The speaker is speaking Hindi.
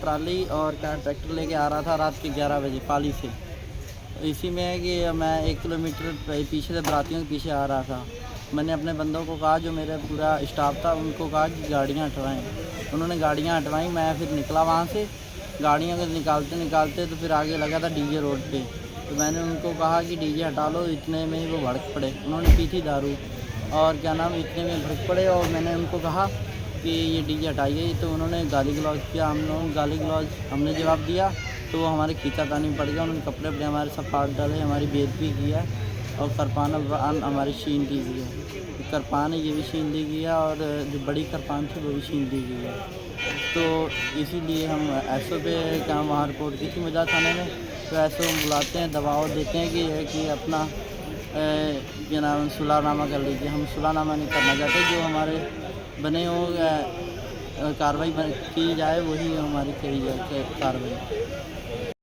ट्राली और क्या ट्रैक्टर लेके आ रहा था रात के 11 बजे पाली से। इसी में है कि मैं 1 किलोमीटर पीछे से बारातियों के पीछे आ रहा था। मैंने अपने बंदों को कहा, जो मेरा पूरा स्टाफ था, उनको कहा कि गाड़ियाँ हटवाएँ। उन्होंने गाड़ियाँ हटवाई। मैं फिर निकला वहाँ से। गाड़ियाँ को निकालते तो फिर आगे लगा था डीजे रोड पे। तो मैंने उनको कहा कि डीजे हटा लो। इतने में ही वो भड़क पड़े। उन्होंने पी थी दारू और क्या नाम, इतने में भड़क पड़े और मैंने उनको कहा कि ये डीजे हटाइए। तो उन्होंने गाली गलौज किया। हम लोगों गाली गलौज हमने जवाब दिया तो वो हमारे खींचातानी में पड़ गया। उन्होंने कपड़े वपड़े हमारे सब फाड़ डाले, हमारी बेइज्जती की है और किरपान हमारी छीन ली गई है। किरपान है ये भी छीन ली गई है और जो बड़ी किरपान थी वो भी छीन ली गई है। तो इसीलिए हम एसओ पे क्या वहाँ रिपोर्ट की थी मजा थाने में। तो एसओ बुलाते हैं, दबाव देते हैं कि अपना क्या नाम सुलहनामा कर लीजिए। हम सुलहनामा नहीं करना चाहते। जो हमारे बने हो कार्रवाई की जाए वही हमारी करी जाए कार्रवाई।